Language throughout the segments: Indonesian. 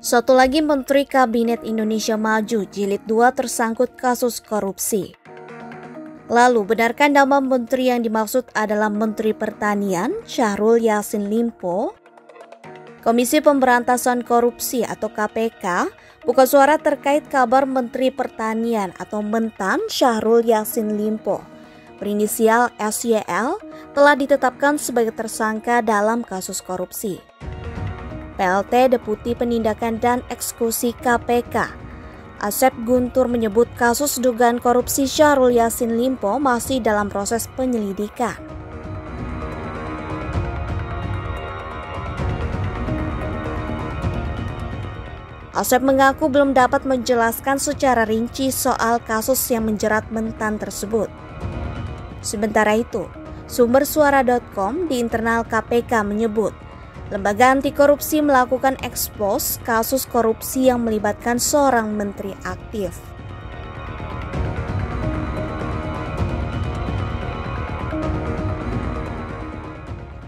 Satu lagi Menteri Kabinet Indonesia Maju Jilid 2 tersangkut kasus korupsi. Lalu, benarkah nama menteri yang dimaksud adalah Menteri Pertanian Syahrul Yassin Limpo? Komisi Pemberantasan Korupsi atau KPK buka suara terkait kabar Menteri Pertanian atau Mentan Syahrul Yassin Limpo berinisial SYL telah ditetapkan sebagai tersangka dalam kasus korupsi. PLT Deputi Penindakan dan Eksekusi KPK Asep Guntur menyebut kasus dugaan korupsi Syahrul Yassin Limpo masih dalam proses penyelidikan. Asep mengaku belum dapat menjelaskan secara rinci soal kasus yang menjerat Mentan tersebut. Sementara itu, sumber suara.com di internal KPK menyebut lembaga anti korupsi melakukan ekspos kasus korupsi yang melibatkan seorang menteri aktif.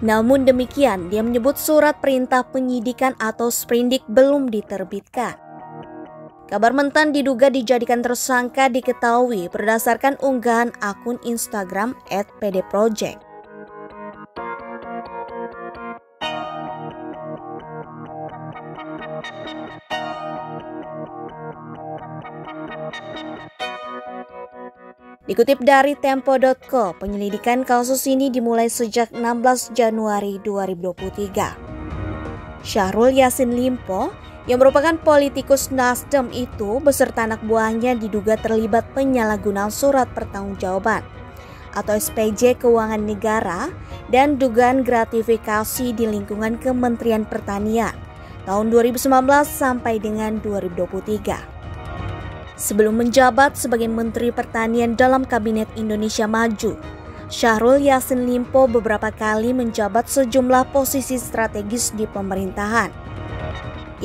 Namun demikian, dia menyebut surat perintah penyidikan atau sprindik belum diterbitkan. Kabar Mentan diduga dijadikan tersangka diketahui berdasarkan unggahan akun Instagram @pdproject. Dikutip dari Tempo.co, penyelidikan kasus ini dimulai sejak 16 Januari 2023. Syahrul Yassin Limpo yang merupakan politikus Nasdem itu beserta anak buahnya diduga terlibat penyalahgunaan surat pertanggungjawaban atau SPJ Keuangan Negara dan dugaan gratifikasi di lingkungan Kementerian Pertanian tahun 2019 sampai dengan 2023. Sebelum menjabat sebagai Menteri Pertanian dalam Kabinet Indonesia Maju, Syahrul Yassin Limpo beberapa kali menjabat sejumlah posisi strategis di pemerintahan.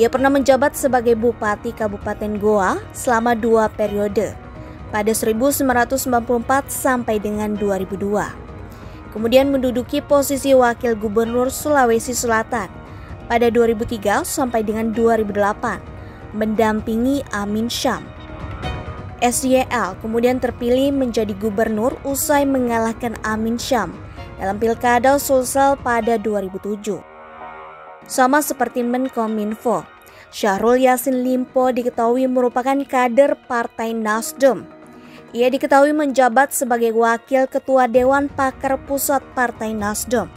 Ia pernah menjabat sebagai Bupati Kabupaten Goa selama 2 periode, pada 1994 sampai dengan 2002. Kemudian menduduki posisi Wakil Gubernur Sulawesi Selatan pada 2003 sampai dengan 2008, mendampingi Amin Syam. SYL kemudian terpilih menjadi gubernur usai mengalahkan Amin Syam dalam Pilkada Sulsel pada 2007. Sama seperti Menkominfo, Syahrul Yassin Limpo diketahui merupakan kader Partai Nasdem. Ia diketahui menjabat sebagai Wakil Ketua Dewan Pakar Pusat Partai Nasdem.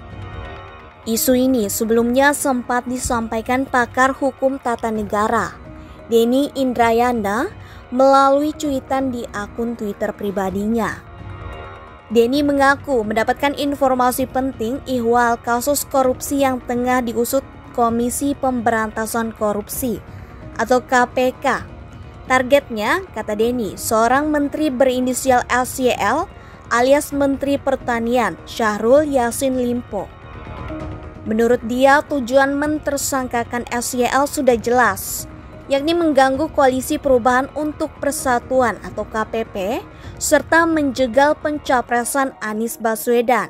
Isu ini sebelumnya sempat disampaikan pakar hukum tata negara, Denny Indrayana, melalui cuitan di akun Twitter pribadinya. Denny mengaku mendapatkan informasi penting ihwal kasus korupsi yang tengah diusut Komisi Pemberantasan Korupsi atau KPK. Targetnya, kata Denny, seorang menteri berinisial SYL alias Menteri Pertanian Syahrul Yassin Limpo. Menurut dia, tujuan mentersangkakan SYL sudah jelas, yakni mengganggu Koalisi Perubahan untuk Persatuan atau KPP serta menjegal pencapresan Anies Baswedan.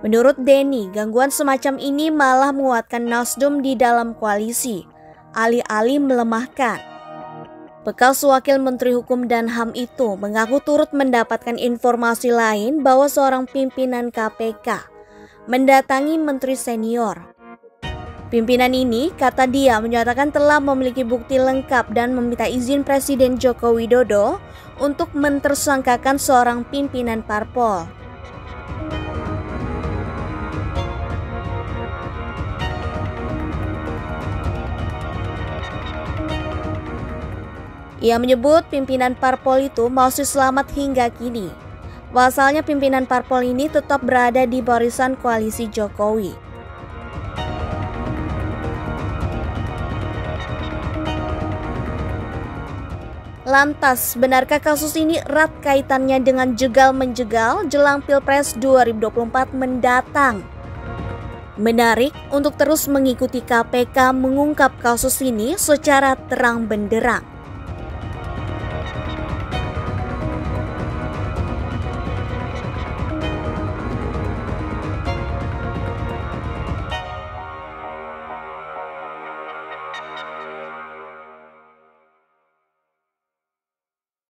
Menurut Denny, gangguan semacam ini malah menguatkan Nasdem di dalam koalisi, alih-alih melemahkan. Bekas Wakil Menteri Hukum dan HAM itu mengaku turut mendapatkan informasi lain bahwa seorang pimpinan KPK mendatangi menteri senior. Pimpinan ini, kata dia, menyatakan telah memiliki bukti lengkap dan meminta izin Presiden Joko Widodo untuk mentersangkakan seorang pimpinan parpol. Ia menyebut pimpinan parpol itu masih selamat hingga kini. Pasalnya pimpinan parpol ini tetap berada di barisan koalisi Jokowi. Lantas, benarkah kasus ini erat kaitannya dengan jegal-menjegal jelang Pilpres 2024 mendatang? Menarik untuk terus mengikuti KPK mengungkap kasus ini secara terang benderang.